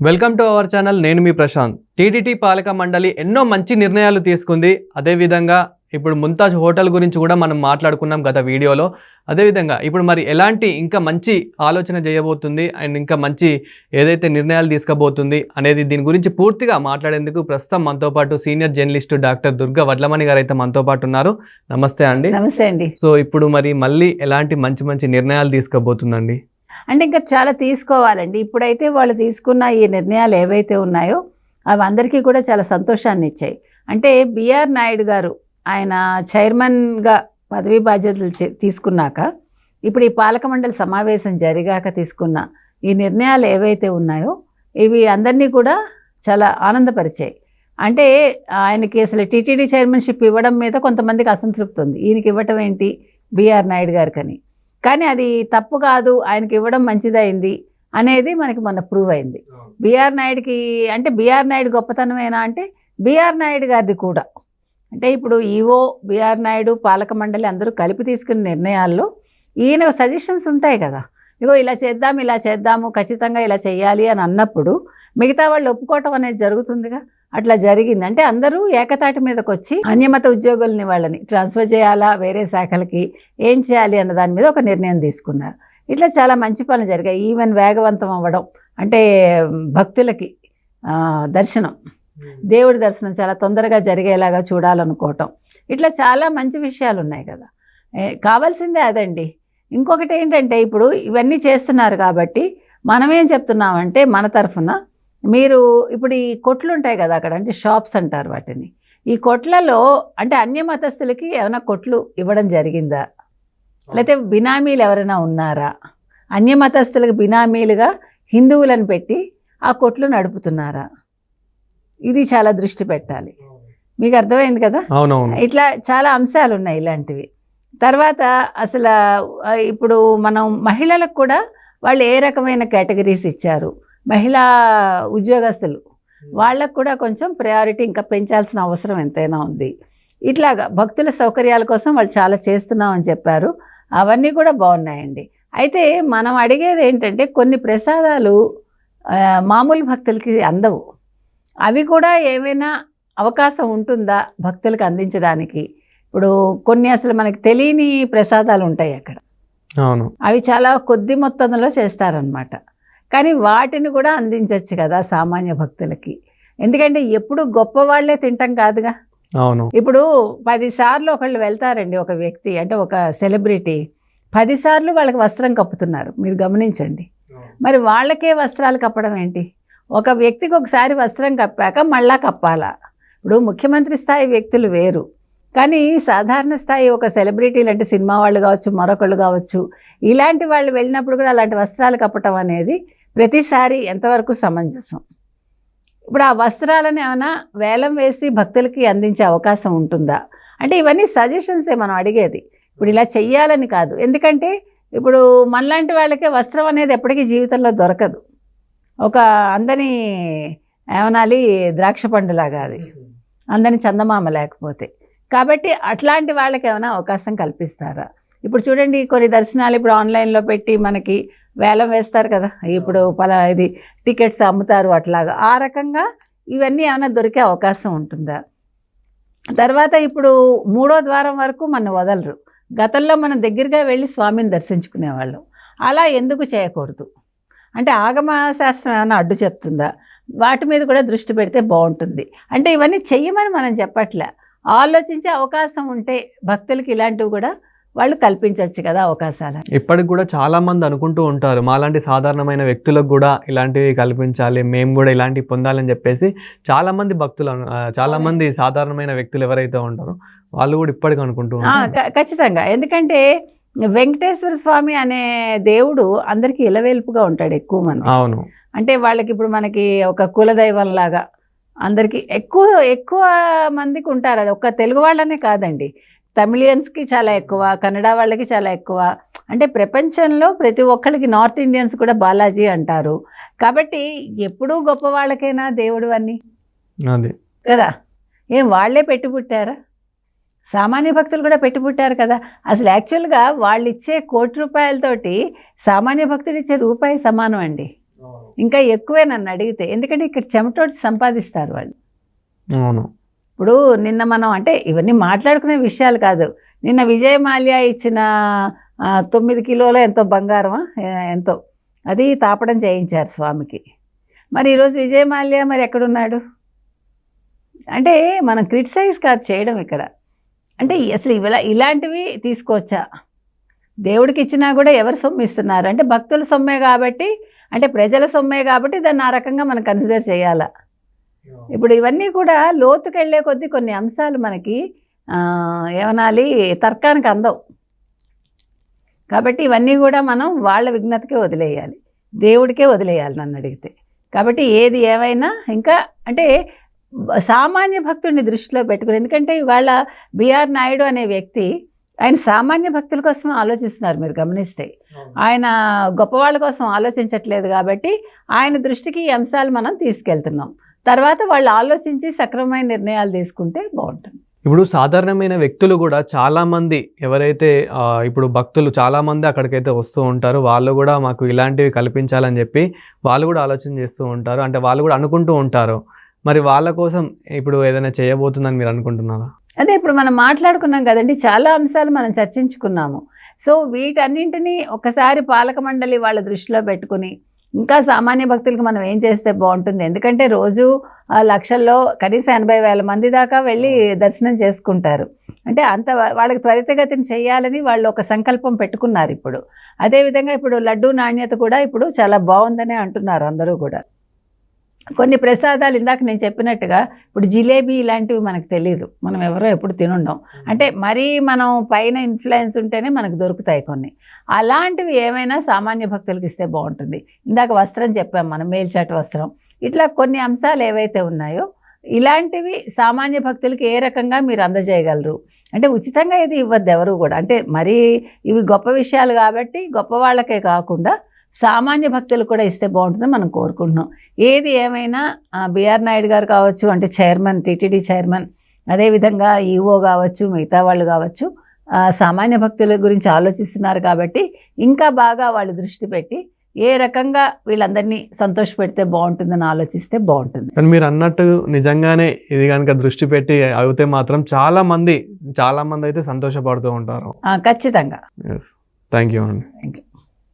Welcome to our channel. నేను మీ Prashanth. TTD పాలక మండలి ఎన్నో మంచి నిర్ణయాలు తీసుకుంది. అదేవిధంగా ఇప్పుడు ముంతాజ్ హోటల్ గురించి కూడా మనం మాట్లాడుకున్నాం గత వీడియోలో. అదేవిధంగా ఇప్పుడు మరి ఎలాంటి ఇంకా మంచి ఆలోచన చేయబోతుంది అండ్ ఇంకా మంచి ఏదైతే నిర్ణయాలు తీసుకోబోతుంది అనేది దీని గురించి పూర్తిగా మాట్లాడేందుకు ప్రస్తుతం మనతో పాటు senior journalist doctor Durga Vadlamani గారు అయితే మనతో పాటు ఉన్నారు. నమస్తే అండి. నమస్తే అండి. సో ఇప్పుడు మరి మళ్ళీ ఎలాంటి మంచి మంచి నిర్ణయాలు తీసుకోబోతుందండి? అంటే ఇంకా చాలా తీసుకోవాలండి. ఇప్పుడైతే వాళ్ళు తీసుకున్న ఈ నిర్ణయాలు ఏవైతే ఉన్నాయో అవి అందరికీ కూడా చాలా సంతోషాన్ని ఇచ్చాయి. అంటే బిఆర్ నాయుడు గారు ఆయన చైర్మన్గా పదవీ బాధ్యతలు తీసుకున్నాక ఇప్పుడు ఈ పాలక మండలి సమావేశం జరిగాక తీసుకున్న ఈ నిర్ణయాలు ఏవైతే ఉన్నాయో ఇవి అందరినీ కూడా చాలా ఆనందపరిచాయి. అంటే ఆయనకి అసలు టీటీడీ చైర్మన్షిప్ ఇవ్వడం మీద కొంతమందికి అసంతృప్తి ఉంది. ఈయనకి ఇవ్వటం ఏంటి బిఆర్ నాయుడు గారికని, కానీ అది తప్పు కాదు, ఆయనకి ఇవ్వడం మంచిదైంది అనేది మనకి మొన్న ప్రూవ్ అయింది. బిఆర్ నాయుడుకి అంటే బిఆర్ నాయుడు గొప్పతనమేనా అంటే బిఆర్ నాయుడు గారిది కూడా. అంటే ఇప్పుడు ఈవో బిఆర్ నాయుడు పాలక మండలి అందరూ కలిపి తీసుకున్న నిర్ణయాల్లో ఈయన సజెషన్స్ ఉంటాయి కదా, ఇగో ఇలా చేద్దాము ఖచ్చితంగా ఇలా చేయాలి అని అన్నప్పుడు మిగతా వాళ్ళు ఒప్పుకోవటం అనేది జరుగుతుందిగా. అట్లా జరిగింది. అంటే అందరూ ఏకతాటి మీదకి వచ్చి అన్యమత ఉద్యోగుల్ని వాళ్ళని ట్రాన్స్ఫర్ చేయాలా, వేరే శాఖలకి ఏం చేయాలి అన్న దాని మీద ఒక నిర్ణయం తీసుకున్నారు. ఇట్లా చాలా మంచి పనులు జరిగాయి. ఈవెన్ వేగవంతం అవ్వడం, అంటే భక్తులకి దర్శనం, దేవుడి దర్శనం చాలా తొందరగా జరిగేలాగా చూడాలనుకోవటం, ఇట్లా చాలా మంచి విషయాలు ఉన్నాయి కదా. కావాల్సిందే అదండి. ఇంకొకటి ఏంటంటే ఇప్పుడు ఇవన్నీ చేస్తున్నారు కాబట్టి మనమేం చెప్తున్నామంటే మన తరఫున మీరు ఇప్పుడు ఈ కొట్లు ఉంటాయి కదా అక్కడ, అంటే షాప్స్ అంటారు వాటిని, ఈ కొట్లలో అంటే అన్య మతస్థులకి ఏమైనా కొట్లు ఇవ్వడం జరిగిందా, లేకపోతే బినామీలు ఎవరైనా ఉన్నారా, అన్య మతస్థులకు బినామీలుగా హిందువులను పెట్టి ఆ కొట్లు నడుపుతున్నారా, ఇది చాలా దృష్టి పెట్టాలి. మీకు అర్థమైంది కదా. ఇట్లా చాలా అంశాలు ఉన్నాయి ఇలాంటివి. తర్వాత అసలు ఇప్పుడు మనం మహిళలకు కూడా వాళ్ళు ఏ రకమైన కేటగిరీస్ ఇచ్చారు, మహిళా ఉద్యోగస్తులు వాళ్ళకు కూడా కొంచెం ప్రయారిటీ ఇంకా పెంచాల్సిన అవసరం ఎంతైనా ఉంది. ఇట్లాగా భక్తుల సౌకర్యాల కోసం వాళ్ళు చాలా చేస్తున్నామని చెప్పారు. అవన్నీ కూడా బాగున్నాయండి. అయితే మనం అడిగేది ఏంటంటే కొన్ని ప్రసాదాలు మామూలు భక్తులకి అందవు. అవి కూడా ఏమైనా అవకాశం ఉంటుందా భక్తులకు అందించడానికి? ఇప్పుడు కొన్ని అసలు మనకి తెలియని ప్రసాదాలు ఉంటాయి అక్కడ, అవి చాలా కొద్ది మొత్తంలో చేస్తారనమాట. కానీ వాటిని కూడా అందించవచ్చు కదా సామాన్య భక్తులకి. ఎందుకంటే ఎప్పుడు గొప్ప వాళ్ళే తింటాం కాదుగా. ఇప్పుడు 10 సార్లు ఒకళ్ళు వెళ్తారండి, ఒక వ్యక్తి అంటే ఒక సెలబ్రిటీ 10 సార్లు వాళ్ళకి వస్త్రం కప్పుతున్నారు, మీరు గమనించండి. మరి వాళ్ళకే వస్త్రాలు కప్పడం ఏంటి? ఒక వ్యక్తికి ఒకసారి వస్త్రం కప్పాక మళ్ళా కప్పాలా? ఇప్పుడు ముఖ్యమంత్రి స్థాయి వ్యక్తులు వేరు, కానీ సాధారణ స్థాయి ఒక సెలబ్రిటీలు అంటే సినిమా వాళ్ళు కావచ్చు, మరొకళ్ళు కావచ్చు, ఇలాంటి వాళ్ళు వెళ్ళినప్పుడు కూడా అలాంటి వస్త్రాలు కప్పటం అనేది ప్రతిసారి ఎంతవరకు సమంజసం? ఇప్పుడు ఆ వస్త్రాలను ఏమైనా వేలం వేసి భక్తులకి అందించే అవకాశం ఉంటుందా? అంటే ఇవన్నీ సజెషన్సే మనం అడిగేది. ఇప్పుడు ఇలా చెయ్యాలని కాదు. ఎందుకంటే ఇప్పుడు మనలాంటి వాళ్ళకే వస్త్రం అనేది ఎప్పటికీ జీవితంలో దొరకదు. ఒక అందని ఏమనాలి, ద్రాక్ష పండులాగా అది, అందని చందమామ లేకపోతే. కాబట్టి అట్లాంటి వాళ్ళకి ఏమైనా అవకాశం కల్పిస్తారా? ఇప్పుడు చూడండి, కొన్ని దర్శనాలు ఇప్పుడు ఆన్లైన్లో పెట్టి మనకి వేలం వేస్తారు కదా, ఇప్పుడు ఇది టికెట్స్ అమ్ముతారు, అట్లాగా ఆ రకంగా ఇవన్నీ ఏమైనా దొరికే అవకాశం ఉంటుందా? తర్వాత ఇప్పుడు 3వ ద్వారం వరకు మనం వదలరు. గతంలో మనం దగ్గరగా వెళ్ళి స్వామిని దర్శించుకునేవాళ్ళం. అలా ఎందుకు చేయకూడదు? అంటే ఆగమ శాస్త్రం ఏమైనా అడ్డు చెప్తుందా? వాటి మీద కూడా దృష్టి పెడితే బాగుంటుంది. అంటే ఇవన్నీ చెయ్యమని మనం చెప్పట్లే, ఆలోచించే అవకాశం ఉంటే భక్తులకి ఇలాంటివి కూడా వాళ్ళు కల్పించవచ్చు కదా అవకాశాలు. ఇప్పటికి కూడా చాలా మంది అనుకుంటూ ఉంటారు, మాలాంటి సాధారణమైన వ్యక్తులకు కూడా ఇలాంటివి కల్పించాలి, మేము కూడా ఇలాంటివి పొందాలని చెప్పేసి చాలా మంది భక్తులు, చాలా మంది సాధారణమైన వ్యక్తులు ఎవరైతే ఉంటారో వాళ్ళు కూడా ఇప్పటికీ అనుకుంటూ ఉంటారు. ఖచ్చితంగా. ఎందుకంటే వెంకటేశ్వర స్వామి అనే దేవుడు అందరికీ ఇలవేల్పుగా ఉంటాడు ఎక్కువ మంది. అవును. అంటే వాళ్ళకి ఇప్పుడు మనకి ఒక కులదైవం లాగా అందరికీ ఎక్కువ మందికి ఉంటారు. అది ఒక్క తెలుగు వాళ్ళనే కాదండి, తమిళియన్స్కి చాలా ఎక్కువ, కన్నడ వాళ్ళకి చాలా ఎక్కువ. అంటే ప్రపంచంలో ప్రతి ఒక్కరికి, నార్త్ ఇండియన్స్ కూడా బాలాజీ అంటారు. కాబట్టి ఎప్పుడూ గొప్ప వాళ్ళకైనా దేవుడు అన్నీ కదా, ఏం వాళ్ళే పెట్టి పుట్టారా? సామాన్య భక్తులు కూడా పెట్టి పుట్టారు కదా. అసలు యాక్చువల్గా వాళ్ళు ఇచ్చే ₹1 కోటి సామాన్య భక్తుడు ఇచ్చే రూపాయి సమానం అండి. ఇంకా ఎక్కువే నన్ను అడిగితే, ఎందుకంటే ఇక్కడ చెమటోటి సంపాదిస్తారు వాళ్ళు. అవును. ఇప్పుడు నిన్న మనం అంటే ఇవన్నీ మాట్లాడుకునే విషయాలు కాదు. నిన్న విజయ్ మాల్యా ఇచ్చిన 9 కిలోలో ఎంతో బంగారమా ఎంతో అది తాపడం చేయించారు స్వామికి. మరి ఈరోజు విజయ్ మాల్యా మరి ఎక్కడున్నాడు? అంటే మనం క్రిటిసైజ్ కాదు చేయడం ఇక్కడ. అంటే అసలు ఇలాంటివి తీసుకోవచ్చా? దేవుడికి ఇచ్చినా కూడా ఎవరు సొమ్ము ఇస్తున్నారు అంటే భక్తుల సొమ్మే కాబట్టి, అంటే ప్రజల సొమ్మే కాబట్టి దాన్ని ఆ రకంగా మనం కన్సిడర్ చేయాలా? ఇప్పుడు ఇవన్నీ కూడా లోతుకు వెళ్ళే కొద్దీ కొన్ని అంశాలు మనకి ఏమనాలి తర్కానికి అందవు. కాబట్టి ఇవన్నీ కూడా మనం వాళ్ళ విజ్ఞతకే వదిలేయాలి, దేవుడికే వదిలేయాలి నన్ను అడిగితే. కాబట్టి ఏది ఏమైనా ఇంకా అంటే సామాన్య భక్తుడిని దృష్టిలో పెట్టుకుని, ఎందుకంటే ఇవాళ బిఆర్ నాయుడు అనే వ్యక్తి ఆయన సామాన్య భక్తుల కోసం ఆలోచిస్తున్నారు. మీరు గమనిస్తే ఆయన గొప్పవాళ్ళ కోసం ఆలోచించట్లేదు. కాబట్టి ఆయన దృష్టికి ఈ అంశాలు మనం తీసుకెళ్తున్నాం. తర్వాత వాళ్ళు ఆలోచించి సక్రమమైన నిర్ణయాలు తీసుకుంటే బాగుంటుంది. ఇప్పుడు సాధారణమైన వ్యక్తులు కూడా చాలామంది ఎవరైతే ఇప్పుడు భక్తులు చాలామంది అక్కడికైతే వస్తూ ఉంటారు, వాళ్ళు కూడా మాకు ఇలాంటివి కల్పించాలని చెప్పి వాళ్ళు కూడా ఆలోచన చేస్తూ ఉంటారు, అంటే వాళ్ళు కూడా అనుకుంటూ ఉంటారు. మరి వాళ్ళ కోసం ఇప్పుడు ఏదైనా చేయబోతుందని మీరు అనుకుంటున్నారా? అదే ఇప్పుడు మనం మాట్లాడుకున్నాం కదండి, చాలా అంశాలు మనం చర్చించుకున్నాము. సో వీటన్నింటినీ ఒకసారి పాలక మండలి వాళ్ళ దృష్టిలో పెట్టుకుని ఇంకా సామాన్య భక్తులకు మనం ఏం చేస్తే బాగుంటుంది. ఎందుకంటే రోజు లక్షల్లో కనీసం 80,000 మంది దాకా వెళ్ళి దర్శనం చేసుకుంటారు. అంటే అంత వాళ్ళకి త్వరితగతిని చేయాలని వాళ్ళు ఒక సంకల్పం పెట్టుకున్నారు. ఇప్పుడు అదేవిధంగా ఇప్పుడు లడ్డూ నాణ్యత కూడా ఇప్పుడు చాలా బాగుందని అంటున్నారు అందరూ కూడా. కొన్ని ప్రసాదాలు ఇందాక నేను చెప్పినట్టుగా ఇప్పుడు జిలేబీ ఇలాంటివి మనకు తెలియదు, మనం ఎవరో ఎప్పుడు తినుండం. అంటే మరీ మనం పైన ఇన్ఫ్లుయెన్స్ ఉంటేనే మనకు దొరుకుతాయి కొన్ని. అలాంటివి ఏమైనా సామాన్య భక్తులకు ఇస్తే బాగుంటుంది. ఇందాక వస్త్రం చెప్పాం మనం, మేల్చాటు వస్త్రం, ఇట్లా కొన్ని అంశాలు ఏవైతే ఉన్నాయో ఇలాంటివి సామాన్య భక్తులకి ఏ రకంగా మీరు అందజేయగలరు. అంటే ఉచితంగా ఇది ఇవ్వద్దు ఎవరు కూడా. అంటే మరీ ఇవి గొప్ప విషయాలు కాబట్టి గొప్ప వాళ్ళకే కాకుండా సామాన్య భక్తులు కూడా ఇస్తే బాగుంటుందని మనం కోరుకుంటున్నాం. ఏది ఏమైనా బిఆర్ నాయుడు గారు కావచ్చు, అంటే చైర్మన్, టీటీడీ చైర్మన్, అదేవిధంగా ఈఓ కావచ్చు, మిగతా వాళ్ళు కావచ్చు, సామాన్య భక్తుల గురించి ఆలోచిస్తున్నారు. కాబట్టి ఇంకా బాగా వాళ్ళు దృష్టి పెట్టి ఏ రకంగా వీళ్ళందరినీ సంతోషపెడితే బాగుంటుందని ఆలోచిస్తే బాగుంటుంది. కానీ మీరు అన్నట్టు నిజంగానే ఇది కనుక దృష్టి పెట్టి అయితే మాత్రం చాలా మంది అయితే సంతోషపడుతూ ఉంటారు. ఖచ్చితంగా. థ్యాంక్ యూ అండి. Thank you.